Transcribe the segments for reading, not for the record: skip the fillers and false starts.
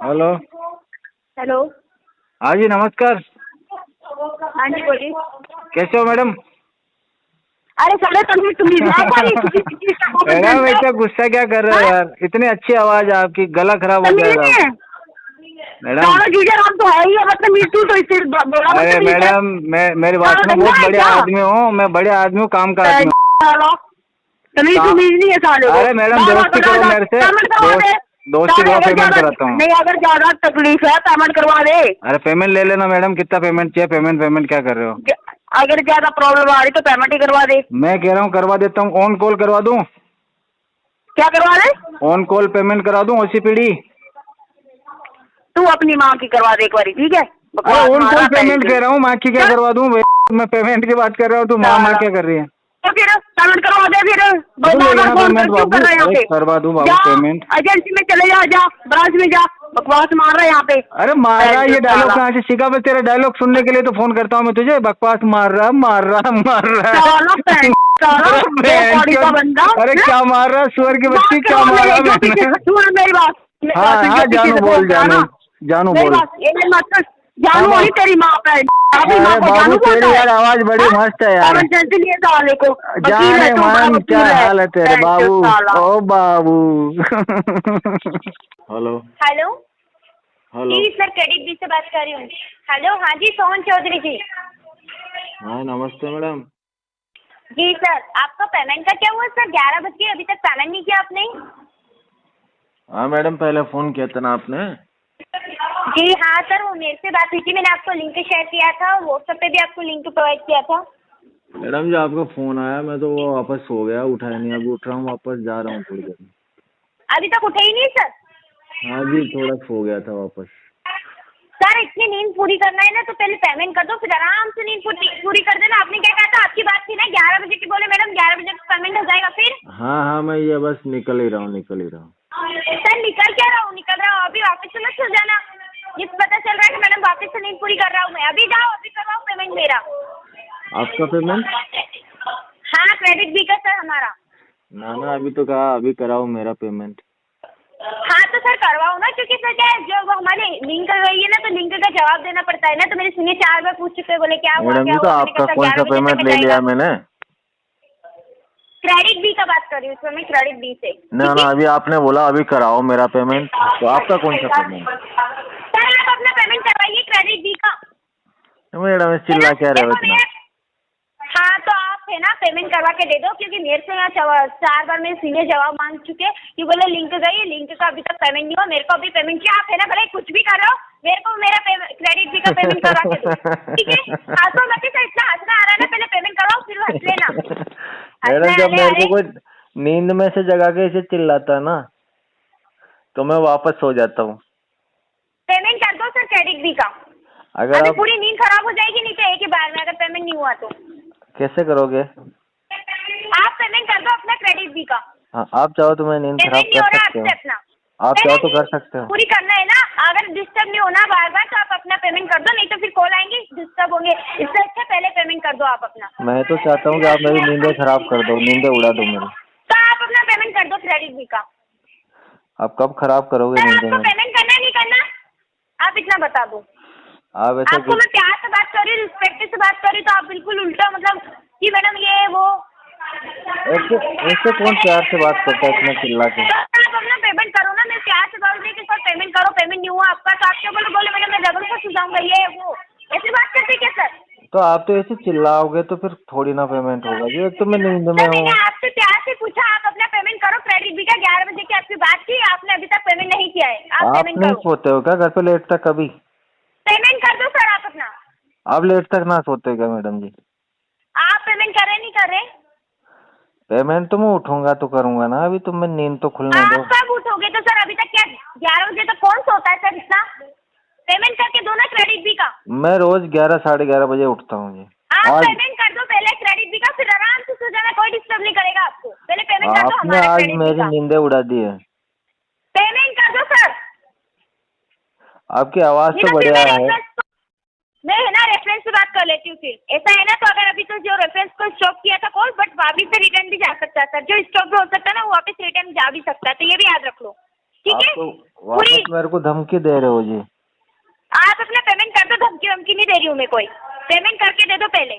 Hello. Hello. हाँ जी नमस्कार। हाँ जी बोलिए। कैसे हो मैडम? अरे चलो तुम किसी चीज का वो मैडम जानते हो? इतना गुस्सा क्या कर रहे हो हाँ? यार? इतनी अच्छी आवाज है आपकी, गला खराब हो तमीज जाएगा। नहीं है। मैडम सारा जूझे राम तो है ही है, बदतमीज तू तो इससे बोला अरे बदतमीज है। मैडम, मैं मेरी बात सारा सुनो, गंदा बहुत है बड़े क्या? आदमी हूँ, मैं बड़े आदमी हूँ, काम का आदमी साला तमीज हूँ। तमीज नहीं है साले को। अरे मैडम बार बार दोस्ती बता करो दो, मेरे से, पेमेंट करवा दे। दोस्ती साले करो, अगर पेमेंट ज्यादा कराता हूँ। नहीं, अगर ज्यादा तकलीफ है पेमेंट करवा दे। अरे पेमेंट ले लेना मैडम, कितना पेमेंट चाहिए? पेमेंट पेमेंट क्या कर रहे हो? अगर ज्यादा प्रॉब्लम आ रही तो पेमेंट ही करवा दे। मैं कह रहा हूँ करवा देता हूँ, ऑन कॉल करवा दूँ? क्या करवा दे? ऑन कॉल पेमेंट करा दूँ, ओसीपीडी? तू अपनी माँ की करवा दे एक बारी, ठीक है? अरे बकवास ऑन मारा कॉल पेमेंट पैसे कह रहा हूँ, माँ की क्या चल। करवा दूँ? मैं पेमेंट की बात कर रहा हूँ, तू माँ माँ साला क्या कर रही है? तो फिर पेमेंट करवा दे फिर। तो ले बार बार लेना फोन पेमेंट कर क्यों बाबू, कर रहा है यहाँ अरे पे? करवा दूँ बाबू जा पेमेंट। एजेंसी में चले जा, जा ब्रांच में जा, बकवास मार रहा है यहाँ पे। अरे मार रहा है, ये डायलॉग साला कहाँ से सीखा? बस तेरा डायलॉग सुनने के लिए तो फोन करता हूँ मैं तुझे। बकवास मार रहा मार रहा मार रहा साला साला अरे दो बहन कौड़ी का बंदा। अरे क्या मार रहा, सुअर की बात बच्ची, क्या करवा मारा ले जो पीछे मैंने? से सुन मेरी बात। हाँ जो हाँ पीछे जानू से बोल, बोल रहा है जानू ना, जानू मेरी बोल। बात ये मत हाँ जानू होनी तेरी माँ पे। अभी माँ अरे को बाबू जानू बोलता तेरी है? यार आवाज बड़ी मस्त है यार। कॉमन सेंस नहीं है साले को। वकील है जाने तू, बड़ा मन, क्या वकील है। हाल है तेरे बाबू? साला ओ बाबू हेलो। Hello hello. जी सर, क्रेडिट बी से बात कर रही हूँ। हेलो हाँ जी, सोहन चौधरी जी। हाँ नमस्ते मैडम। जी सर, आपका पेमेंट का क्या हुआ सर? 11 बज गए, अभी तक पेमेंट नहीं किया आपने? हाँ मैडम, पहले फोन किया था ना आपने? जी हाँ सर, वो मेरे से बात हुई थी, मैंने आपको लिंक शेयर किया था, व्हाट्सएप पे भी आपको लिंक प्रोवाइड किया था। मैडम जो आपका फोन आया, मैं तो वो वापस सो गया, उठाया नहीं, अभी उठ रहा हूँ, वापस जा रहा हूँ थोड़ी देर में। अभी तक उठे ही नहीं सर? हाँ जी, थोड़ा सो गया था वापस। सर इतनी नींद पूरी करना है ना तो पहले पेमेंट कर दो, फिर आराम से नींद पूरी कर देना। आपने क्या कहा था? आपकी बात थी ना 11 बजे की, बोले मैडम 11 बजे पेमेंट हो जाएगा फिर। हाँ हाँ, मैं ये बस निकल ही रहा हूँ, निकल ही रहा हूँ। सर निकल क्या रहा हूँ? निकल रहा हूँ, अभी वापस से मत सो जाना। ये पता चल रहा है कि मैडम वापस से नींद पूरी कर रहा हूँ मैं। अभी जाओ, अभी करवाओ पेमेंट मेरा। आपका पेमेंट? हाँ क्रेडिट भी का सर हमारा। ना ना, अभी तो कहा अभी कराओ मेरा पेमेंट। हाँ तो सर करवाओ ना, क्योंकि सर क्या है, जो वो हमारी लिंक करवाई है ना तो लिंक का जवाब देना पड़ता है ना। तो मेरे सुनिए 4 बार पूछ चुके, बोले क्या हुआ मैडम क्या जी, तो हुआ। मैंने आपका कहा सर कौन 11 सा बजे पेमेंट तक ले जाएगा। लिया मैंने? क्रेडिट बी का बात कर रही हूँ सर मैं, क्रेडिट बी से। ना ना, अभी आपने बोला अभी कराओ मेरा पेमेंट, तो आपका कौन सा पेमेंट? सर आप अपना पेमेंट करवाइए क्रेडिट बी का। मैडम है ना, चिल्ला क्या रहे हो देखो इतना? मेरे। हाँ तो आप है ना पेमेंट करवा के दे दो, क्योंकि मेरे से यहाँ 4 बार मेरे सीनियर जवाब मांग चुके कि बोले लिंक गई, लिंक का अभी तक पेमेंट नहीं हुआ। मेरे को अभी पेमेंट किया। आप है ना भले कुछ भी कर रहे हो, मेरे को मेरा क्रेडिट बी का पेमेंट करवा के दो, ठीक है? हंसो मत सर, इतना हंसना आ रहा है ना, पहले पेमेंट करवाओ फिर हंस लेना। मैडम हंसना जब अरे मेरे को अरे कोई नींद में से जगा के इसे चिल्लाता है ना, तो मैं वापस सो जाता हूँ। पेमेंट कर दो सर क्रेडिट बी का। अगर अभी आप पूरी नींद खराब हो जाएगी नहीं तो एक ही बार में, अगर पेमेंट नहीं हुआ तो। कैसे करोगे? आप पेमेंट कर दो अपना क्रेडिट बी का। हाँ, आप चाहो तो मैं नींद खराब पेमेंट नहीं कर हो रहा सकते हो, आपसे अपना। आप पहले चाहो तो कर नींद सकते हो। पूरी करना है ना, अगर डिस्टर्ब नहीं होना बार बार तो आप अपना पेमेंट कर दो, नहीं तो फिर कॉल आएंगे डिस्टर्ब होंगे। इससे अच्छा पहले पेमेंट कर दो आप अपना। मैं तो चाहता हूँ कि आप मेरी नींदें खराब कर दो, नींदें उड़ा दो मेरी। तो आप अपना पेमेंट कर दो क्रेडिट बी का। आप कब खराब करोगे सर नींदें आपको मेरी? पेमेंट करना है नहीं करना, आप इतना बता दो। आप ऐसा आपको मैं प्यार से बात कर रही हूँ, रिस्पेक्ट से बात कर रही हूँ, तो आप बिल्कुल उल्टा मतलब कि मैडम ये वो। ऐसे ऐसे कौन प्यार से बात करता है इतना चिल्ला के? तो आप अपना पेमेंट करो ना। मैं प्यार से बोल रही कि सर पेमेंट करो, पेमेंट नहीं हुआ आपका तो आप क्या बोले मैडम मैं डबल को सुझाऊंगा ये वो, ऐसी बात करते क्या सर? तो आप तो ऐसे चिल्लाओगे तो फिर थोड़ी ना पेमेंट होगा जी, एक तो मैं नींद में सर मैंने हूँ। आपसे प्यार से पूछा, आप अपना पेमेंट करो क्रेडिट बी का। 11 बजे की आपकी बात की, आपने अभी तक पेमेंट नहीं किया है। आप आप पेमेंट नहीं करो, सोते हो क्या घर पे लेट तक कभी? पेमेंट कर दो सर आप अपना। आप लेट तक ना सोते क्या मैडम जी? आप पेमेंट कर रहे नहीं कर रहे? पेमेंट तो मैं उठूंगा तो करूंगा ना, अभी तो मैं नींद तो खुलने दो। आप कब उठोगे? तो सर अभी तक क्या 11 बजे तक कौन सोता है सर इतना? पेमेंट करके दो ना क्रेडिट बी का। मैं रोज 11 साढ़े 11 बजे उठता हूँ जी। आप आज पेमेंट कर दो पहले क्रेडिट बी का, फिर आराम से सो जाना, कोई डिस्टर्ब नहीं करेगा आपको। पहले पेमेंट कर दो आपने हमारा आज क्रेडिट बी मेरी का। नींदें उड़ा दी है। पेमेंट कर दो सर। आपकी आवाज नहीं तो तो फिर बढ़िया है। मैं है ना रेफरेंस से बात कर लेती हूँ फिर। ऐसा है ना तो अगर अभी तो जो रेफरेंस को स्टॉप किया था कॉल, बट वापस से रिटर्न भी जा सकता है सर। जो स्टॉप भी हो सकता है ना वो वापस रिटर्न जा भी सकता है, तो ये भी याद रख लो। ठीक है? आप तो वापस मेरे को धमकी दे रहे हो जी। आप अपना पेमेंट कर दो, धमकी नहीं दे रही हूँ मैं कोई, पेमेंट करके दे दो पहले।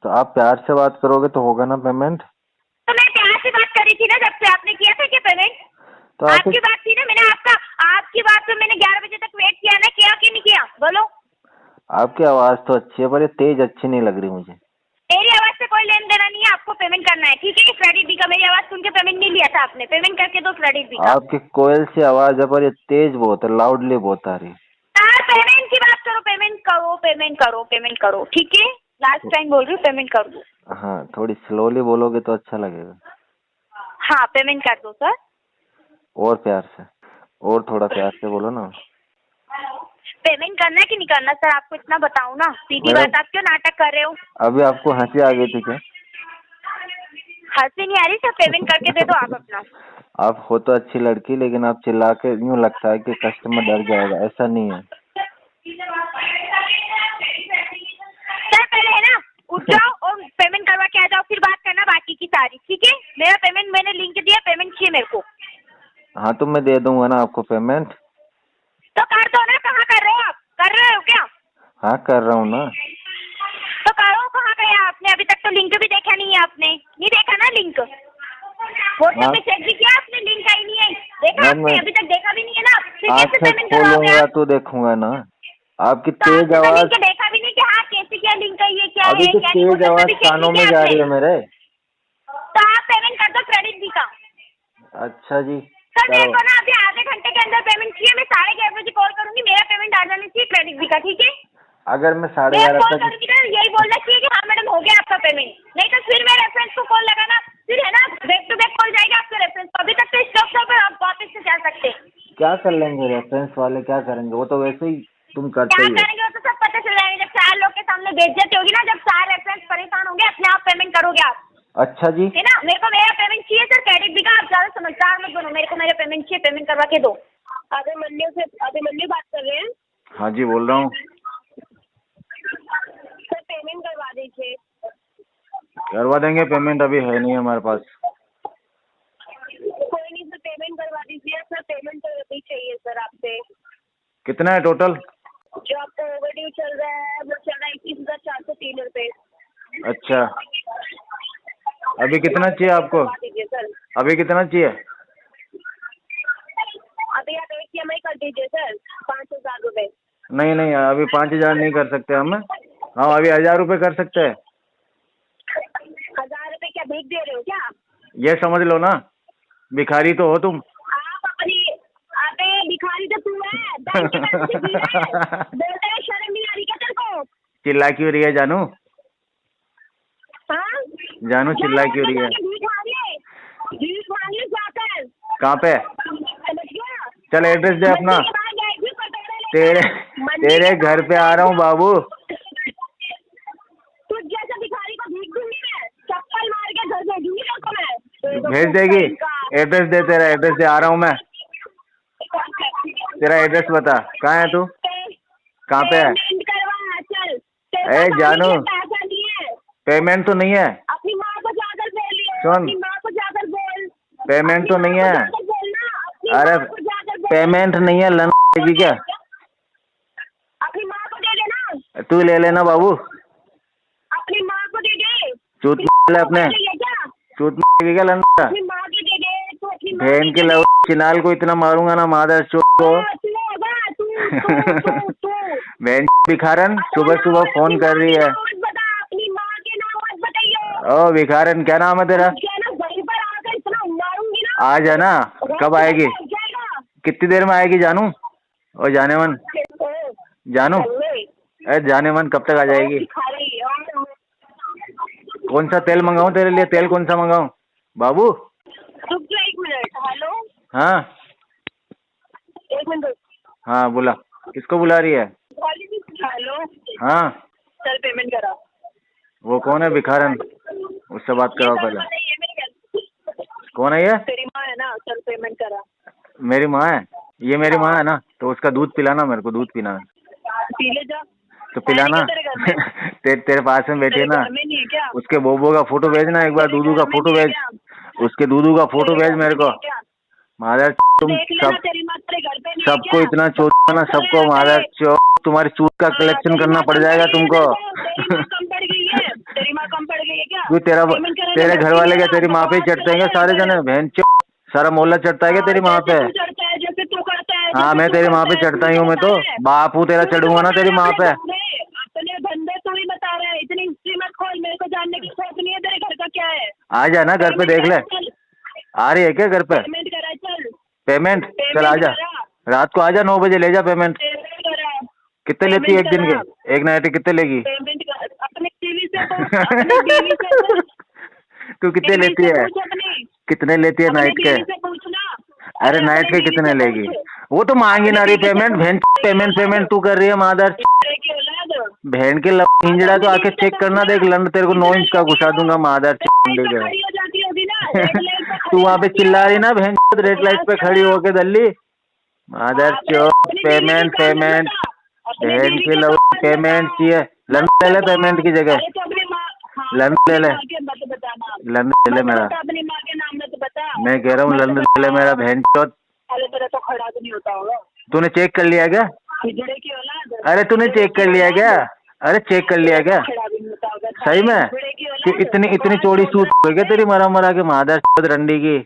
तो आप प्यार से बात करोगे तो होगा ना पेमेंट। तो मैं प्यार से बात करी थी ना, जब से आपने किया था क्या पेमेंट? तो आपकी बात थी ना, मैंने आपकी बात पे मैंने 11 बजे तक वेट किया ना, किया कि नहीं किया बोलो? आपकी आवाज तो अच्छी है पर ये तेज अच्छी नहीं लग रही मुझे। मेरी आवाज से कोई लेन देना नहीं है, आपको पेमेंट करना है, ठीक है? क्रेडिट भी का मेरी आवाज सुन के पेमेंट नहीं लिया था आपने, पेमेंट करके दो क्रेडिट भी का। आपकी कोयल सी आवाज है पर ये तेज बहुत है, लाउडली बहुत आ रही है। पेमेंट की बात करो, पेमेंट करो, पेमेंट करो, पेमेंट करो, ठीक है? लास्ट टाइम बोल रही हूँ, पेमेंट कर दो। हाँ, थोड़ी स्लोली बोलोगे तो अच्छा लगेगा। हाँ, पेमेंट कर दो सर। और प्यार से, और थोड़ा प्यार से बोलो ना। पेमेंट करना है कि नहीं करना सर, आपको इतना बताऊँ ना, सीधी बात, आप क्यों नाटक कर रहे हो? अभी आपको हंसी आ गई थी क्या? हंसी नहीं आ रही सर, पेमेंट करके दे दो आप अपना। आप हो तो अच्छी लड़की, लेकिन आप चिल्ला के यूँ लगता है कि कस्टमर डर जाएगा, ऐसा नहीं है। सर पहले है ना, उठ जाओ और पेमेंट करवा के आ जाओ, फिर बात करना बाकी की सारी, ठीक है? मेरा पेमेंट मैंने लिंक दिया, पेमेंट चाहिए मेरे को। हाँ तो मैं दे दूंगा ना आपको पेमेंट। तो कर दो ना, कहाँ कर रहे हो आप? कर रहे हो क्या? हाँ कर रहा हूँ ना। तो करो, कहाँ गया आपने? अभी तक तो लिंक भी देखा नहीं है आपने, नहीं देखा ना लिंक? व्हाट्सएप में चेक भी किया आपने, लिंक आई नहीं है, देखा आपने? अभी तक देखा भी नहीं है ना, फिर कैसे पेमेंट करोगे आप? तो देखूंगा ना। आपकी तो तेज आपने आवाज, लिंक देखा भी नहीं कि हाँ कैसे क्या लिंक है, ये क्या अभी है तो क्या नहीं, तेज व्हाट्सएप में आवाज भी चेक कानों नहीं में किया जा रही है आपने? मेरे। तो आप पेमेंट कर दो क्रेडिट भी का। अच्छा जी, सर मेरे करो। को ना अभी आधे घंटे के अंदर पेमेंट चाहिए, मैं 11:30 बजे कॉल करूंगी, मेरा पेमेंट आ जाना चाहिए क्रेडिट भी का, ठीक है? अगर मैं मैं 11:30 कॉल तक, करूंगी ना, यही बोलना चाहिए कि हाँ मैडम हो गया आपका पेमेंट, नहीं तो फिर मैं रेफरेंस को कॉल लगाना, फिर है ना बैक टू बैक कॉल जाएगा आपके रेफरेंस को। अभी तक तो स्टॉक पर आप वापस से जा सकते हैं। क्या कर लेंगे रेफरेंस वाले, क्या करेंगे? वो तो वैसे ही तुम करते क्या ही हो। करेंगे वो तो सब पता चल जाएगा, जब 4 लोग के सामने बेइज्जती होगी ना, जब 4 रेफरेंस परेशान होंगे, अपने आप पेमेंट करोगे आप, अच्छा जी, है ना? मेरे को मेरा पेमेंट चाहिए सर, क्रेडिट भी का। आप ज्यादा समझदार मत बनो, मेरे को मेरा पेमेंट चाहिए, पेमेंट करवा के दो। अभिमन्यु बात कर रहे हैं? हाँ जी बोल रहा हूँ। सर पेमेंट करवा दीजिए। करवा देंगे, पेमेंट अभी है नहीं हमारे पास। कोई नहीं सर, पेमेंट करवा दीजिए सर, पेमेंट तो अभी चाहिए सर आपसे। कितना है टोटल? जो आपका ओवरड्यू चल रहा है वो चल रहा है 21,403 रुपए। अच्छा, अभी कितना चाहिए आपको? करवा दीजिए सर। अभी कितना चाहिए? अभी आप एक EMI कर दीजिए सर, 5,000 रुपए। नहीं नहीं, अभी 5,000 नहीं कर सकते हम। हाँ अभी 1,000 रुपये कर सकते हैं। 1,000 रुपए क्या भीख दे रहे हो क्या? ये समझ लो ना, भिखारी तो हो तुम। आप अपनी, अबे भिखारी तो तू है, बैंक के पैसे से जी रहा है, बोलते हैं शर्म नहीं आ रही क्या तेरे को? चिल्ला क्यों रही है जानू? हाँ? जानू चिल्ला क्यों रही है? भीख मांग ले जाकर। कहाँ पे? समझ गया? चल एड्रेस दे अपना। मंदिर के बाहर गए थे, कटोरे लेकर। तेरे मंदिर तेरे के घर बाहर पे आ रहा हूँ गए बाबू। तुझ जैसे भिखारी को भीख दूंगी मैं, चप्पल मार के घर भेजूंगी तेरे को मैं। भेज देगी? एड्रेस दे, तेरा एड्रेस दे, आ रहा हूँ मैं। तेरा एड्रेस बता, कहाँ है तू? कहाँ पे है? पेमेंट करवा चल। ए जानू, पैसा नहीं है। पेमेंट तो नहीं है। अपनी माँ को जाकर बोल लियो, सुन, अपनी माँ को जाकर बोल। पेमेंट तो नहीं है। अरे पेमेंट पेमेंट नहीं है, लन देगी क्या? अपनी माँ को दे देना। तू ले लेना बाबू। अपनी माँ को दे दे। चूत ले अपने, चूत क्या लन? अपनी माँ को दे दे, तू अपनी माँ बहन के लव चिनाल को इतना मारूंगा ना मादर चोट को। बहन भिखारन सुबह सुबह फोन कर रही है। अपनी माँ के नाम मत बताइयो। ओ भिखारन, क्या नाम है तेरा? वहीं पर आकर इतना मारूंगी ना। आ जाना, कब आएगी? कितनी देर में आएगी जानू? ओ जाने मन, जानू, अरे जाने मन, कब तक आ जाएगी? कौन सा तेल मंगाऊं तेरे लिए? तेल कौन सा मंगाऊं बाबू? रुक जा 1 मिनट। हेलो, हाँ 1 मिनट। हाँ बोला, किसको बुला रही है? हेलो, हाँ चल पेमेंट करा। वो कौन है भिखारन? उससे बात कराओ पहले। कौन है ये? तेरी माँ है ना, चल पेमेंट करा। मेरी माँ है? ये मेरी माँ है ना, तो उसका दूध पिलाना, मेरे को दूध पीना है। पी ले जा। तो पिलाना। तेरे पास में बैठी है ना, उसके बोबो का फोटो भेजना, एक बार दूधू का फोटो भेज, उसके दूधू का फोटो भेज मेरे को। मादर तुम देख लेना, सब तेरी माँ तेरे घर पे नहीं है सबको क्या? इतना चोट ना, सबको मादर चो, तुम्हारी चूत का कलेक्शन तेरी करना माँ पड़ कम जाएगा पड़ गई है तुमको। तेरे को? तेरी माँ कम पड़ गई है? तेरी माँ कम पड़ गई है क्या? क्यों पेमेंट कराने तेरे घर भर्ती नहीं वाले हो क्या रहा? तेरी माँ पे ही बकवास चढ़ते कर हैं रहा है सारे इधर। जने? बहन चो, सारा मोहल्ला चढ़ता है क्या तेरी माँ जैसे पे? तू चढ़ता है, जैसे तू करता है, हाँ, जैसे मैं तू तेरी माँ करता पे है, चढ़ता तू ही मुझे हूँ मैं बता तो। रहा है। बापू तेरा तू मुझे चढ़ूंगा ना बता तेरी रहा माँ है पे। अपने धंधे तू ही बता रहा है, इतनी हिस्ट्री मत खोल, मेरे को जानने की जरूरत नहीं है तेरे घर का क्या है। आ जा ना घर पे, पेमेंट देख ले। करा चल, आ रही है क्या घर पे? पेमेंट करा चल, पेमेंट? चल पेमेंट आजा, करा, रात को आजा 9 बजे ले जा पेमेंट। पेमेंट करा, कितने लेती है पेमेंट एक दिन करा, के? एक नाइट के कितने लेगी? पेमेंट कर। अपनी बीवी से पूछ, अपनी बीवी से पूछ, तू कितने बीवी लेती से है? पूछ अपनी, कितने लेती है अपने नाइट के? बीवी से पूछना। अरे अरे नाइट अपनी के बीवी कितने से लेगी? पूछ, वो तो मांगी अपनी ना रही बीवी से पेमेंट। पूछ, बहन तेरी पेमेंट औलाद, पेमेंट तू कर रही है मादर। तेरे की औलाद। बहन के हाँ तो हिंजड़ा तो अपनी आके बीवी से चेक करना, पूछना, देख लंड तेरे को 9 कितना इंच का लेती है घुसा वो? दूंगा मादर रेड लाइट चंडे पे का। खड़ी हो जाती होगी ना, रेड लाइट पे तू खड़ी हो वहां पे जाती है चिल्ला रही वो। ना बहन, रेड लाइट बकवास पे कर खड़ी रहा है। होके दल्ली मादर आप चो। अपनी बीवी के पेमेंट सामने पेमेंट बता, अपनी बहन बीवी की के लव सामने बता, पेमेंट चाहिए। लंड मत ले ले बता। पेमेंट की जगह। अरे तो अपनी माँ, हाँ तो लंड ले अपनी ले, माँ के मत बताना, लंड ले ले मत मेरा। बता, अपनी माँ के नाम मत बता, मैं कह रहा हूँ मत लंड ले ले मेरा बता। बहन चो। अरे तेरा तो खड़ा भी नहीं होता होगा। तूने चेक कर लिया क्या? हिजड़े की औलाद, अरे तूने हिजड़े चेक की कर लिया क्या? औलाद, अरे चेक कर लिया तेरा तो क्या? खड़ा भी नहीं होता होगा सही साले, में हिजड़े की कि औलाद। इतनी इतनी बकवास चौड़ी बोल सूट रहा हो गया है। तेरी मरा मरा के मादर चौथ रंडी की।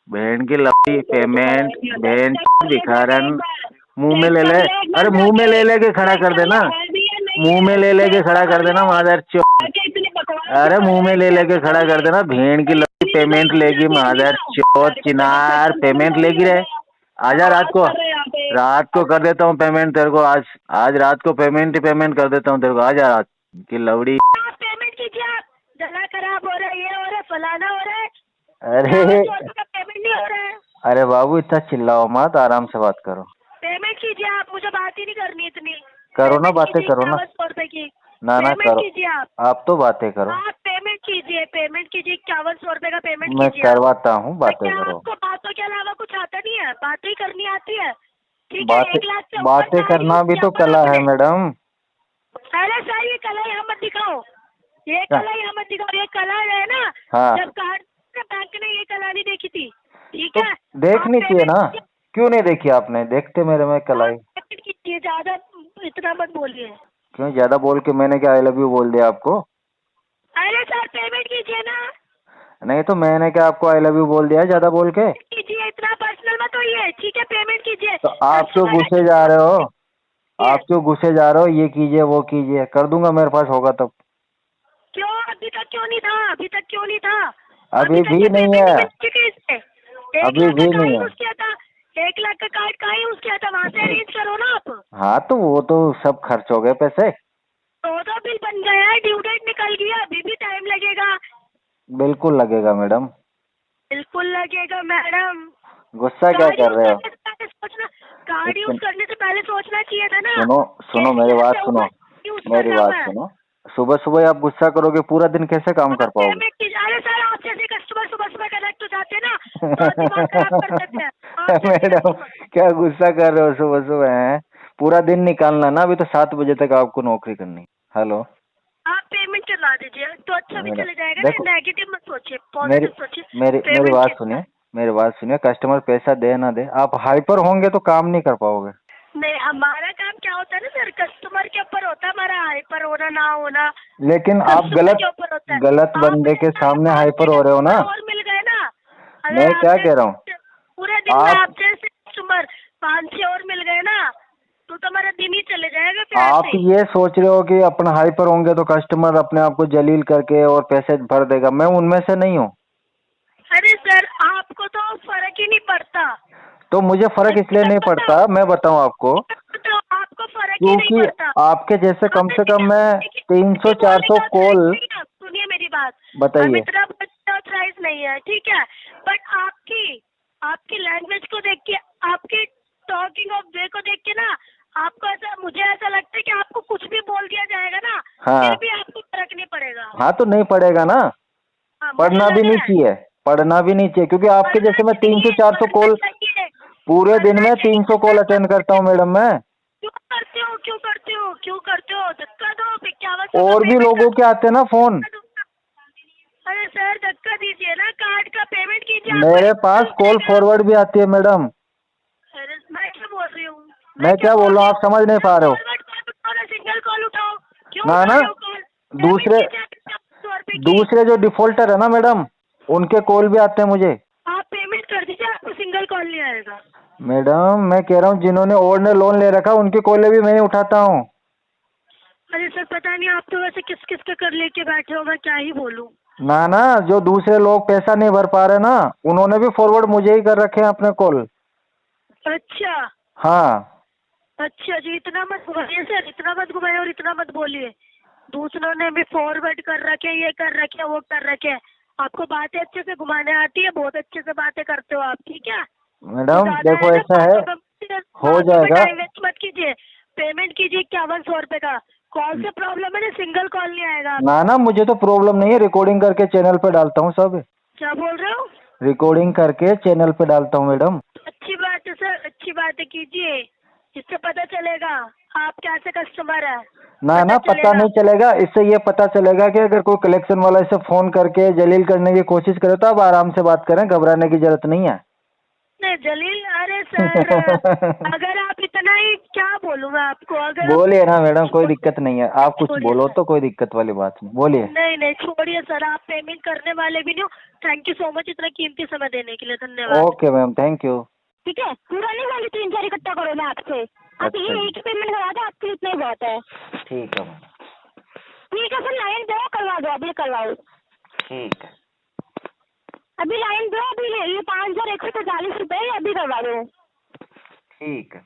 बहन की लपी तेरा तो खड़ा पेमेंट ही नहीं होता। बहन चेक कर ले जाके एक भिखारन। बार, मुंह में चेक ले कर ले। ले एक बार अरे मुंह में जाके, ले लेके खड़ा चेक कर कर ले देना। है भी या नहीं मुंह में है, ले लेके चेक तो खड़ा कर कर देना ले। मादर चो। जाके इतनी बकवास अरे कर मुंह रहा में है, ले चेक लेके तो खड़ा कर कर ले। देना। भेड़ की लपी तेरी पेमेंट बेइज्जती लेगी होती होगी मादर ना, चौथ तेरे को चिनार पेमेंट हो रही लेगी रे। होगा। आजा रात बकवास को। कर रहे हैं यहाँ पे। रात को कर देता हूँ पेमेंट तेरे को। आज आज रात को पेमेंट ही पेमेंट कर देता हूँ तेरे को। आजा रात की लवड़ी। आप पेमेंट कीजिए, आप गला खराब हो रहा है, ये हो रहा है, फलाना हो रहा है, अरे 5100 का पेमेंट नहीं हो रहा है। अरे बाबू इतना चिल्लाओ मत, आराम से बात करो। पेमेंट कीजिए आप, मुझे बात ही नहीं करनी इतनी। करो ना पेमेंट बातें कीजिए करो ना। 5100 की। ना ना पेमेंट करो, कीजिए आप तो बातें करो। आप पेमेंट कीजिए, पेमेंट कीजिए, 5100 का पेमेंट मैं कीजिए आप। करवाता हूँ, तो बातें क्या करो। आपको बातों के अलावा कुछ आता नहीं है? बातें ही करनी आती है? ठीक है, बातें 1 लाख से ऊपर बातें कार्ड करना यूज भी किया तो होगा ना कला है आपने? मैडम। अरे सर ये कला यहाँ मत दिखाओ, ये क्या? कला यहाँ मत दिखाओ, ये कला है ना। हाँ जब कार्ड बैंक ने ये कला नहीं देखी थी, ठीक तो है? देखनी आप चाहिए पेमेंट ना। क्यों नहीं देखी आपने? देखते मेरे में कलाई। पेमेंट कीजिए, ज्यादा इतना मत बोलिए। क्यों ज्यादा बोल के मैंने क्या आई लव यू बोल दिया आपको? अरे सर पेमेंट कीजिए ना, नहीं तो मैंने क्या आपको आई लव यू बोल दिया ज्यादा बोल के? कीजिए, इतना पर्सनल मत होइए, ठीक है? पेमेंट कीजिए। तो आप क्यों गुस्से जा रहे हो? आप क्यों गुस्से जा रहे हो? ये कीजिए वो कीजिए, कर दूंगा मेरे पास होगा तब। क्यों अभी तक क्यों नहीं था? अभी तक क्यों नहीं था? अभी तक भी ये नहीं पेमेंट है। मिल चुकी है इससे। 1 अभी लाख का भी कहाँ नहीं है। यूज किया था? 1 लाख का कार्ड कहाँ यूज किया था? वहाँ से अरेंज करो ना आप। हाँ तो वो तो सब खर्च हो गए पैसे। तो बिल बन गया है, ड्यू डेट निकल गया, अभी भी टाइम लगेगा। बिल्कुल लगेगा मैडम। बिल्कुल लगेगा मैडम। गुस्सा क्या कार्ड कर यूज रहे हो? करने से पहले सोचना, कार्ड यूज करने से पहले सोचना चाहिए था ना। सुनो सुनो मेरी बात सुनो, यूज मेरी करना बात है। सुनो। सुबह सुबह आप गुस्सा करोगे, पूरा दिन कैसे काम कर पाओगे? पेमेंट की जा रहे सर, आप जैसे कस्टमर सुबह सुबह कनेक्ट हो जाते हैं ना, तो दिमाग खराब कर देते हैं। आप जैसे मैडम customer- क्या गुस्सा कर रहे हो सुबह सुबह? है पूरा दिन निकालना ना, अभी तो 7 बजे तक आपको नौकरी करनी। हेलो आप पेमेंट करवा दीजिए तो अच्छा भी मैडम चले जाएगा देखो, ना। नेगेटिव मत सोचिए, मेरी पॉजिटिव सोचिए। मेरी मेरी पेमेंट बात की सुनिए, मेरी बात सुनिए। कस्टमर पैसा दे ना दे, आप हाइपर होंगे तो काम नहीं कर पाओगे। नहीं, हमारा काम क्या होता है ना सर, कस्टमर के ऊपर होता है हमारा हाइपर होना ना होना। लेकिन आप कस्टमर के ऊपर होता है। गलत आप बंदे के सामने हाइपर हो रहे हो ना। और मिल गए ना, मैं अगर क्या आप कह रहा हूँ, पूरे दिन में आप आप जैसे कस्टमर 5-6 और मिल गए ना, तो तुम्हारा दिन ही चले जाएगा फिर आप ऐसे ही। ये सोच रहे हो कि अपना हाइपर होंगे तो कस्टमर अपने आप को जलील करके और पैसे भर देगा। मैं उनमें से नहीं हूँ। अरे सर आपको तो फर्क ही नहीं पड़ता। तो मुझे फर्क इसलिए नहीं पड़ता, मैं बताऊं आपको, तो आपको फर्क ही नहीं क्योंकि पड़ता। आपके जैसे कम से कम मैं 300-400 कॉल। सुनिए मेरी बात, हम बताइए। इतना ऑथराइज नहीं है, ठीक है? बट आपकी लैंग्वेज को देख के, आपकी टॉकिंग ऑफ वे को देख के ना, आपको ऐसा, मुझे ऐसा लगता है कि आपको कुछ भी बोल दिया जाएगा ना, हाँ फिर भी आपको फर्क नहीं पड़ेगा। हाँ तो नहीं पड़ेगा ना। हाँ, मुझे पढ़ना भी लग नहीं रहा है। चाहिए, पढ़ना भी नहीं चाहिए, क्योंकि आपके पढ़ना जैसे मैं चाहिए, 300-400 पढ़ना कॉल चाहिए, पूरे दिन पढ़ना में चाहिए। 300 कॉल अटेंड करता हूँ मैडम मैं। क्यों करते हो, क्यों करते हो, क्यों करते हो? धक्का दो, 5100 और भी लोगों के आते हैं ना फोन। अरे सर धक्का दीजिए ना, कार्ड का पेमेंट कीजिए। मेरे पास कॉल फॉरवर्ड भी आती है मैडम। अरे मैं क्या बोल रही हूँ? मैं क्या बोल रहा हूँ, आप समझ नहीं पा रहे हो। सिंगल कॉल उठाओ, क्यों ना उठा ना, रहे हो कॉल? दूसरे जो डिफॉल्टर है ना मैडम, उनके कॉल भी आते हैं मुझे। आप पेमेंट कर दीजिए, आपको सिंगल कॉल नहीं आएगा। मैडम मैं कह रहा हूँ जिन्होंने और ने लोन ले रखा उनकी कॉल भी मैं ही उठाता हूँ। अरे सर पता नहीं, आप तो वैसे किस किस का कर लेके बैठे हो, मैं क्या ही बोलूं। ना ना, जो दूसरे लोग पैसा नहीं भर पा रहे ना, उन्होंने भी फॉरवर्ड मुझे ही कर रखे हैं अपने कॉल। अच्छा हाँ अच्छा जी, इतना मत घुमाइए सर, इतना मत घुमाइए और इतना मत बोलिए। दूसरों ने भी फॉरवर्ड कर रखे, ये कर रखे, वो कर रखे। आपको बातें अच्छे से घुमाने आती है, बहुत अच्छे से बातें करते हो आप, ठीक है मैडम देखो ना, ऐसा है, हो जाएगा। टाइम वेस्ट मत कीजिए, पेमेंट कीजिए 5100 रुपए का। कॉल से प्रॉब्लम है ना, सिंगल कॉल नहीं आएगा। ना ना, मुझे तो प्रॉब्लम नहीं है, रिकॉर्डिंग करके चैनल पे डालता हूँ सब। क्या बोल रहे हो? रिकॉर्डिंग करके चैनल पे डालता हूँ मैडम। अच्छी बात है सर, अच्छी बात है, कीजिए, इससे पता चलेगा आप कैसे कस्टमर है। ना ना, पता नहीं चलेगा, इससे ये पता चलेगा कि अगर कोई कलेक्शन वाला इसे फोन करके जलील करने की कोशिश करे तो आप आराम से बात करें, घबराने की जरूरत नहीं है। नहीं जलील, अरे सर अगर आप इतना ही, क्या बोलूँ मैं आपको, अगर बोलिए ना मैडम, कोई दिक्कत नहीं है, आप कुछ छोड़िए बोलो सर। तो, कोई दिक्कत वाली बात नहीं, बोलिए। नहीं नहीं छोड़िए सर, आप पेमेंट करने वाले भी नहीं हो। थैंक यू सो मच इतना कीमती समय देने के लिए, धन्यवाद। Okay ma'am, thank you. ठीक है, पूरा नहीं वाली 3-4 इकट्ठा करो मैं आपसे। आप अच्छा ये एक पेमेंट करा दो, आपके लिए इतना ही बहुत है। ठीक है मैम। ठीक है सर, लाइन दो, करवा दो, अभी करवाओ। ठीक है। अभी लाइन दो, अभी ये 5140 रुपए अभी करवा दो। ठीक है।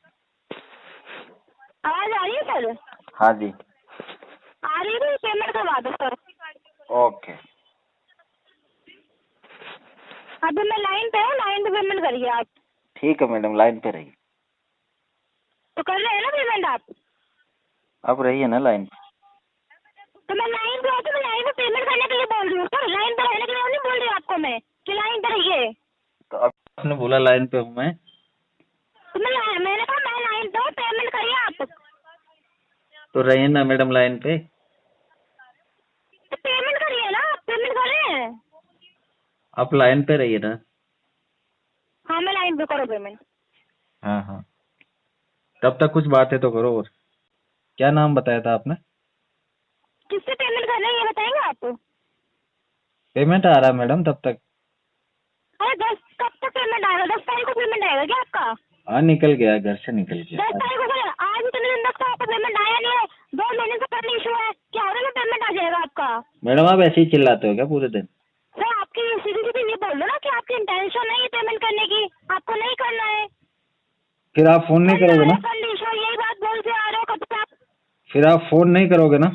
आवाज आ रही है सर? हाँ जी। आ रही है, पेमेंट करवा दो सर। ओके। अभी मैं लाइन पे हूँ, लाइन पे पेमेंट करिए आप। ठीक है मैडम, लाइन पे रहिए। तो कर रहे हैं ना पेमेंट आप? अब रहिए ना लाइन पे। तो मैं लाइन पे हूँ, तो मैं लाइन पे पेमेंट करने के लिए बोल रही हूँ सर, लाइन पे रहने के लिए नहीं बोल रही हूँ आपको मैं कि लाइन पे रहिए। तो अब आपने बोला लाइन पे हूँ मैं। तो मैंने कहा मैं लाइन पे हूँ, पेमेंट करिए आप। तो रहिए ना मैडम लाइन पे। तो पेमेंट करिए ना, आप पेमेंट करें। आप लाइन पे रहिए ना। हाँ मैं लाइन पे, करो पेमेंट। हाँ हाँ, तब तक कुछ बात है तो करो। और क्या नाम बताया था आपने? किससे पेमेंट करना है ये बताएंगे आप? पेमेंट आ रहा है मैडम तब तक। अरे 10 कब तक पेमेंट आएगा? 10 तारीख को पेमेंट आएगा क्या आपका? हाँ निकल गया, घर से निकल गया। 10 तारीख को सर, आज इतने दिन तक तो आपका पेमेंट आया नहीं है। 2 महीने से पहले इशू है, क्या हो रहा है, पेमेंट आ जाएगा आपका। मैडम आप ऐसे ही चिल्लाते हो क्या पूरे दिन? सर आपकी सीधी सीधी ये बोल दो ना कि आपकी इंटेंशन नहीं है पेमेंट करने की, आपको नहीं करना है। फिर आप फोन नहीं करोगे ना? यही बात बोलते आ रहे हो कब तक? फिर आप फोन नहीं करोगे ना?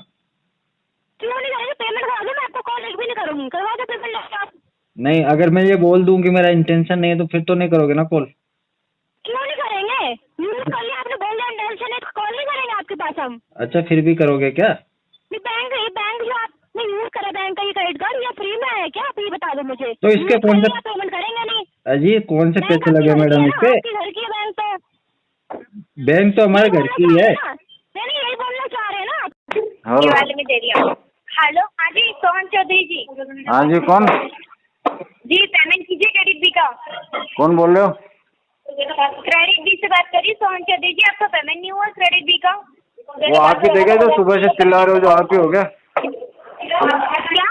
क्यों नहीं करेंगे? पेमेंट करा दो, मैं आपको कॉल एक भी नहीं करूंगी, करवा दो पेमेंट आप। नहीं, अगर मैं ये बोल दूं कि मेरा इंटेंशन नहीं है तो फिर तो नहीं करोगे ना कॉल? क्यों नहीं करेंगे? यूज कर लिया आपने, बोल दिया इंटेंशन है, कॉल नहीं करेंगे आपके पास हम। अच्छा, फिर भी करोगे क्या? बैंक जो आपने यूज करा, बैंक का ये क्रेडिट कार्ड, ये फ्री में है क्या? आप ये बता दो मुझे। तो इसके कौन से पेमेंट करेंगे नहीं? अजी कौन से पैसे लगे मैडम इसके? घर की बैंक तो, बैंक तो हमारे घर की है। नहीं यही बोलना चाह रहे हैं ना आप? हेलो। ये वाले में दे दिया। हेलो, हाँ जी सोहन चौधरी जी। हाँ जी, कौन? जी पेमेंट कीजिए क्रेडिट बी का। कौन बोल रहे हो? क्रेडिट बी से बात करिए सोहन चौधरी जी, आपका पेमेंट नहीं हुआ क्रेडिट बी का? वो आप ही देखे जो सुबह से चिल्ला रहे हो, जो आप ही हो गया? क्या?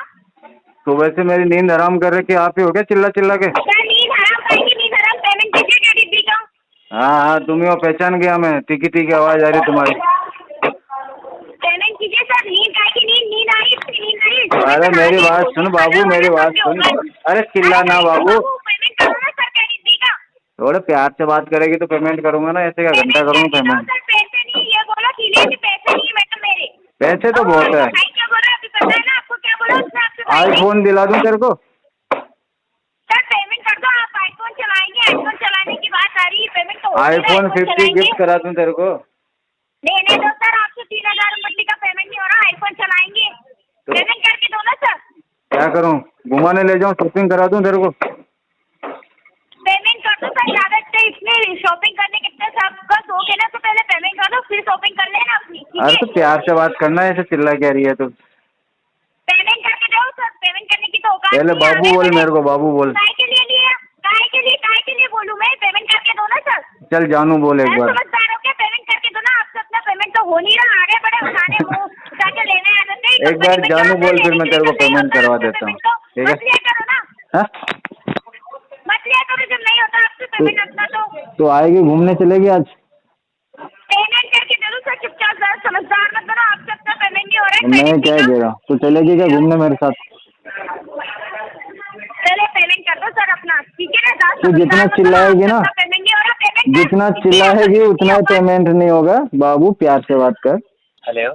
सुबह से मेरी नींद हराम कर रखी, आप ही हो गया चिल्ला चिल्ला के? नींद हराम करेंगे, नींद हराम, पेमेंट कीजिए क्रेडिट बी का। हाँ हाँ, तुम ही हो, पहचान गया मैं, तीखी तीखी आवाज आ रही तुम्हारी। पेमेंट कीजिए सर, नींद आएगी, नींद आई, नींद आई। अरे मेरी बात सुन बाबू, मेरी बात सुन। अरे चिल्ला ना बाबू, पेमेंट करो ना सर क्रेडिट बी का। थोड़े प्यार से बात करेगी तो पेमेंट करूंगा ना, ऐसे क्या घंटा करूंगा पेमेंट? पैसे नहीं, ये बोलो सीधे कि पैसे नहीं मैडम मेरे। पैसे तो बहुत है। क्या बोला अभी, पता है ना आपको क्या बोला उसने आपसे? आईफोन दिला दूं तेरे को? सर पेमेंट कर दो, आप आईफोन चलाएंगे, आईफोन चलाने की बात आ रही है, पेमेंट तो आईफोन 50 गिफ्ट करा दूं तेरे को? देने दो सर, आपसे 3000 रुपये का पेमेंट नहीं हो रहा, आईफोन चलाएंगे, पेमेंट करके दो ना सर। क्या करूं, घुमाने ले जाऊं, शॉपिंग करा दूं तेरे को? पेमेंट कर दो सर, ज्यादा इसमें शॉपिंग करने कितने सबका शौक है ना, तो पहले पेमेंट कर दो, फिर शॉपिंग कर लेना अपनी। अरे तो प्यार से बात करना है, ऐसे चिल्ला क्या रही है तू? पेमेंट करके दो सर, पेमेंट करने की तो औकात पहले बाबू बोल, मेरे को बाबू बोल। काय के लिए बोलूं मैं? पेमेंट करके दो ना सर। चल जानू बोल एक बार। समझदार हो क्या? पेमेंट करके दो ना। आपसे अपना पेमेंट तो हो नहीं रहा, आगे बढ़े उठाने मुँह उठा के लेने आ जाते हैं। एक बार जानू बोल, फिर मैं तेरे को पेमेंट करवा देता हूँ, ठीक है? मत लिया करो ना, हाँ? मत लिया करो जब नहीं होता आपसे पेमेंट अपना तो आएगी घूमने चलेगी आज? पेमेंट करके दे दो सर चुपचाप। जरा समझदार मत बनो, आपसे अपना पेमेंट नहीं हो रहा है। मैं क्या दे रहा हूँ? तू चलेगी क्या घूमने मेरे साथ? चले पेमेंट कर दो सर अपना, ठीक है ना? तू जितना चिल्लाएगी ना, पेमेंट नहीं हो रहा, पेमेंट जितना चिल्लाएगी उतना ही पेमेंट नहीं होगा। बाबू प्यार से बात कर। हेलो,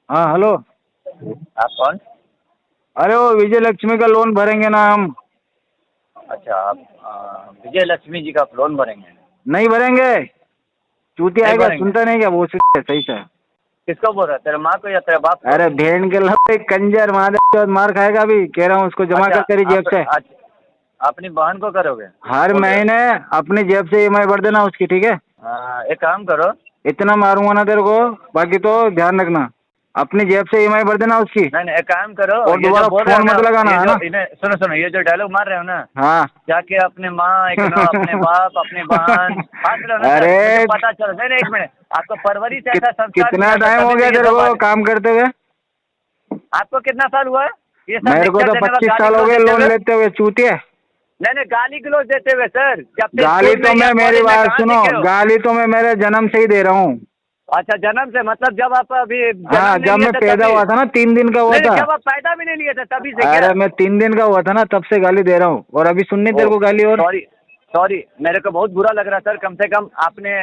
हाँ हेलो, आप कौन? अरे वो विजय लक्ष्मी का लोन भरेंगे ना हम। अच्छा, आप विजय लक्ष्मी जी का लोन भरेंगे? नहीं भरेंगे, चूती नहीं आएगा, भरेंगे। सुनता नहीं क्या? वो सही से। किसको बोल रहा है, तेरे माँ को या तेरे बाप को? अरे भेड़ के लड़के कंजर मार खाएगा अभी, कह रहा हूँ उसको जमा अच्छा, कर तेरी जेब से। अपनी बहन को करोगे? हर महीने अपनी जेब से EMI भर देना उसकी, ठीक है? एक काम करो, इतना मारूंगा ना तेरे को, बाकी तो ध्यान रखना, अपनी जेब से EMI भर देना उसकी। नहीं एक काम करो, और ये जो दोबारा बोल रहे हो फोन मत ना, लगाना, ये है जो ना? सुनो, ये जो डायलॉग मार रहे हो ना, हाँ जाके अपने माँ, एक ना अपने बाप, अपने बहन फांस रहे हो ना। अरे सर, मुझे पता चलो। नहीं एक मिनट, आपको परवरिश ऐसा संस्कार कितना मिला था, टाइम हो तभी गया तो ये तेरे सब को बात- काम करते हुए? आपको कितना साल हुआ है ये सब मेरे को लेक्चर तो देने का, 25 गाली साल हो गलौज गए देते लोन हुए? लेते हुए, चूतिए। नहीं गाली गलौज देते हुए सर। जब से गाली स्कूल तो में या मैं, मेरी कॉलेज में बात कहाँ सुनो, सीखे हो? गाली तो मैं मेरे जन्म से ही दे रहा हूँ। अच्छा, जन्म से मतलब जब आप अभी जन्म हाँ, नहीं जब लिए मैं थे पैदा तभी? हुआ था ना, 3 दिन का हुआ नहीं, था। जब आप पैदा भी नहीं लिए थे तभी से अरे क्या? मैं 3 दिन का हुआ था ना, तब से गाली दे रहा हूँ, और अभी सुननी तेरे को गाली? और सॉरी, मेरे को बहुत बुरा लग रहा सर। कम से कम आपने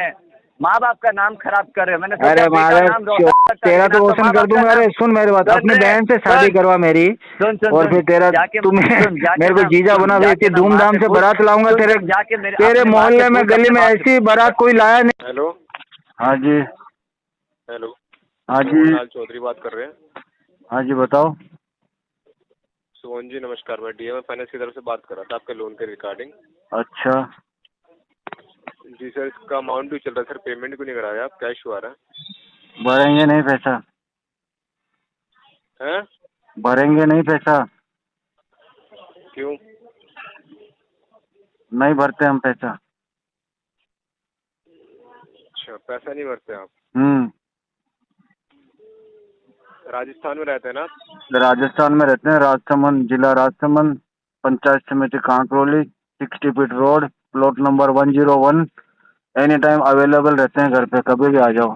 माँ बाप का नाम खराब कर रहे हो। मैंने सोचा अरे बेटा मारे नाम रोशन करता, तेरा लेकिन तो आप रोशन माँ कर बाप का दूंगा। अरे नाम- सुन मेरी बात, सुन अपनी रे, बहन से शादी सुन। करवा मेरी, सुन और फिर तेरा तुम्हें मेरे को जीजा बना, इतनी धूमधाम से बारात लाऊंगा तेरे मोहल्ले में, गली में ऐसी बारात कोई लाया नहीं। हेलो। हाँ जी। हेलो। हाँ जी। लाल चौधरी बात कर रहे हैं। हाँ जी बताओ। सोहन जी नमस्कार, मैं DMF फाइनेंस की तरफ से बात कर रहा था आपके लोन के रिगार्डिंग। अच्छा जी सर, इसका अमाउंट भी चल रहा है सर, पेमेंट क्यों नहीं कराया आप? कैश हुआ रहा भरेंगे नहीं पैसा, है? भरेंगे नहीं पैसा, क्यों? नहीं भरते हम पैसा। अच्छा, पैसा नहीं भरते आप? राजस्थान में रहते हैं ना? राजस्थान में रहते हैं, राजसमंद, जिला राजसमंद, पंचायत समिति Kankroli, 60 feet road, plot number 101। Any time available रहते हैं घर पे, कभी भी आ जाओ।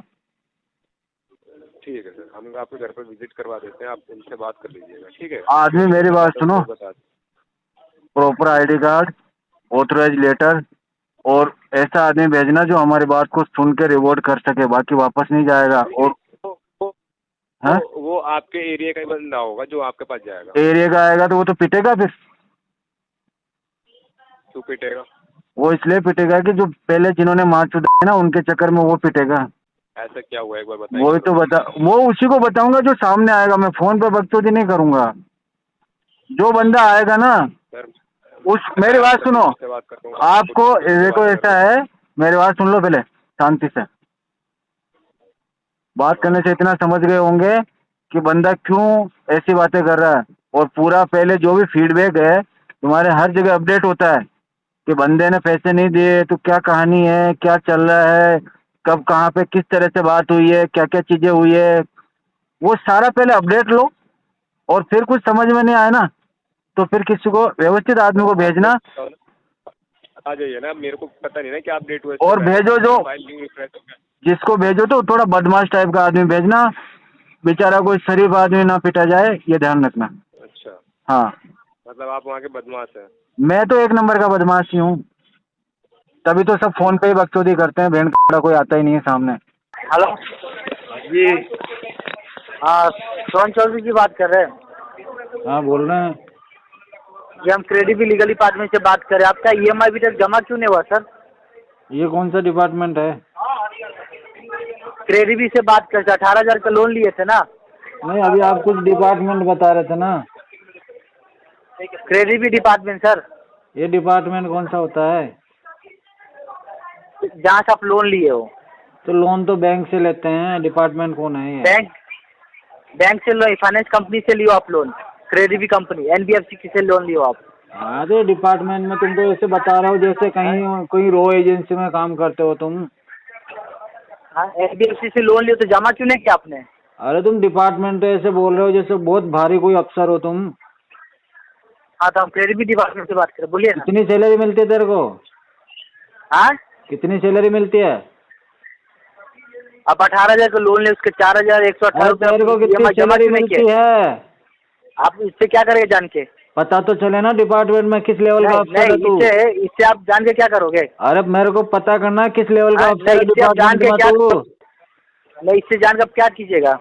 ठीक है सर, हम आपके घर पर विजिट करवा देते हैं, आप उनसे बात कर लीजिएगा, ठीक है? आदमी मेरी बात सुनो, बता proper ID card, authorise letter, और ऐसा आदमी भेजना जो हमारी बात को सुन के रिवॉर्ड कर सके, बाकी वापस नहीं जाएगा। और वो आपके एरिया का ही बंदा होगा जो आपके पास जाएगा। एरिया का आएगा तो वो तो पिटेगा फिर। क्यों पिटेगा? वो इसलिए पिटेगा कि जो पहले जिन्होंने मार चुका ना, उनके चक्कर में वो पिटेगा। ऐसा क्या हुआ एक बार बताइए। वही तो वो उसी को बताऊंगा जो सामने आएगा। मैं फोन पे बकचोदी नहीं करूंगा। जो बंदा आएगा ना सर, मेरी बात सुनो, आपको देखो ऐसा है, मेरी बात सुन लो पहले शांति से। बात करने से इतना समझ गए होंगे कि बंदा क्यों ऐसी बातें कर रहा है, और पूरा पहले जो भी फीडबैक है तुम्हारे हर जगह अपडेट होता है कि बंदे ने पैसे नहीं दिए तो क्या कहानी है, क्या चल रहा है, कब कहाँ पे किस तरह से बात हुई है, क्या क्या चीजें हुई है, वो सारा पहले अपडेट लो। और फिर कुछ समझ में नहीं आए ना तो फिर किसी को व्यवस्थित आदमी को भेजना। आ जाइए ना, मेरे को पता नहीं ना क्या अपडेट हुआ। और भेजो जो जिसको भेजो तो थोड़ा बदमाश टाइप का आदमी भेजना, बेचारा कोई शरीफ आदमी ना पिटा जाए, ये ध्यान रखना। अच्छा, हाँ, मतलब आप वहाँ के बदमाश हैं? मैं तो एक नंबर का बदमाश ही हूँ, तभी तो सब फोन पे ही बकचोदी करते हैं। भेड़ का कोई आता ही नहीं है सामने। हेलो जी हाँ, सोहन चौधरी जी बात कर रहे हैं? हाँ बोल रहे हैं। जी, हम क्रेडिट भी लीगल डिपार्टमेंट से बात कर रहे हैं। आपका EMI अभी तक जमा क्यों नहीं हुआ सर? ये कौन सा डिपार्टमेंट है? क्रेडिट से बात करते, 18,000 का लोन लिए थे ना? नहीं, अभी आप कुछ डिपार्टमेंट बता रहे थे ना। Credit department sir. ये डिपार्टमेंट कौन सा होता है? जहाँ से आप लोन लिए हो। तो लोन तो बैंक से लेते हैं, डिपार्टमेंट कौन है ये? बैंक से लो, फाइनेंस कंपनी से लियो आप लोन। क्रेडिट कंपनी एनबीएफसी किससे लोन लियो आप? अरे डिपार्टमेंट में तुमको ऐसे बता रहा हूँ जैसे कहीं कोई रो एजेंसी में काम करते हो तुम। हाँ, एनबीएफसी से लोन लियो तो जमा क्यों नहीं किया आपने? अरे तुम डिपार्टमेंट ऐसे बोल रहे हो जैसे बहुत भारी कोई अफसर हो तुम। हाँ तो हम क्रेडिट डिपार्टमेंट से बात करें, बोलिए ना। कितनी सैलरी मिलती है तेरे को? हाँ, कितनी सैलरी मिलती है? आप 18,000 का लोन ले, उसके 4,118 तेरे को कितनी रुपये जमा सैलरी क्यों नहीं मिलती किए? है? आप इससे क्या करेंगे जान के? पता तो चले ना डिपार्टमेंट में किस लेवल का नहीं अफसर है तू। इससे आप जान के क्या करोगे? अरे मेरे को पता करना है किस लेवल का हाँ, अफसर है नहीं, इससे आप जान डिपार्टमेंट के में क्या, तू। नहीं इससे जान के आप क्या कीजिएगा?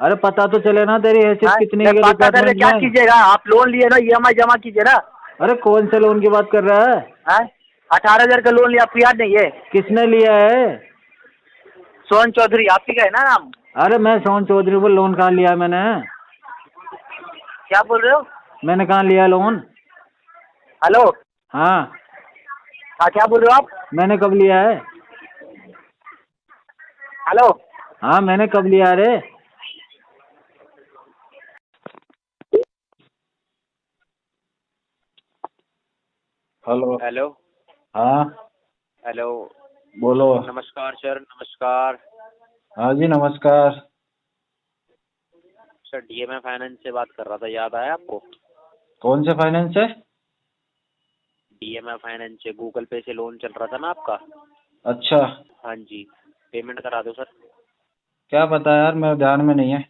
अरे पता तो चले ना तेरी हैसियत हाँ, कितनी है पता करके डिपार्टमेंट क्या में। कीजिएगा? आप लोन लिए ना, ईएमआई जमा कीजिए ना। अरे कौन से लोन की बात कर रहा है? हाँ, 18,000 का लोन लिया, आपको याद नहीं है? किसने लिया है? सोहन चौधरी, आप ही का है ना नाम? अरे मैं सोहन चौधरी को लोन कहाँ लिया है मैंने? क्या बोल रहे हो? मैंने कहाँ लिया लोन? हेलो, हाँ हाँ क्या बोल रहे हो आप? मैंने कब लिया है? हेलो, हाँ मैंने कब लिया रे? हेलो। हेलो हाँ हेलो। बोलो। नमस्कार सर, नमस्कार हाँ जी नमस्कार। सर। डीएमए फाइनेंस से बात कर रहा था, याद आया आपको? कौन से फाइनेंस है? डीएमए फाइनेंस से गूगल पे से लोन चल रहा था ना आपका। अच्छा हाँ जी, पेमेंट करा दो सर। क्या पता यार, मेरे ध्यान में नहीं है।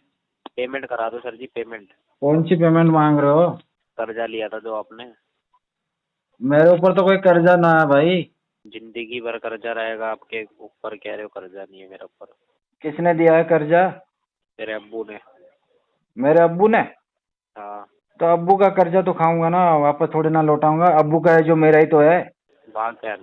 पेमेंट करा दो सर जी, पेमेंट। कौन सी पेमेंट मांग रहे हो? कर्जा लिया था जो आपने। मेरे ऊपर तो कोई कर्जा ना है भाई। जिंदगी भर कर्जा रहेगा आपके ऊपर, कह रहे हो कर्जा नहीं है मेरे ऊपर। किसने दिया है कर्जा? तेरे अब्बू ने। मेरे अब्बू ने? हाँ। तो अब्बू का कर्जा तो खाऊंगा ना, वापस थोड़ी ना लौटाऊंगा। अब्बू का है जो मेरा ही तो है। भाग क्या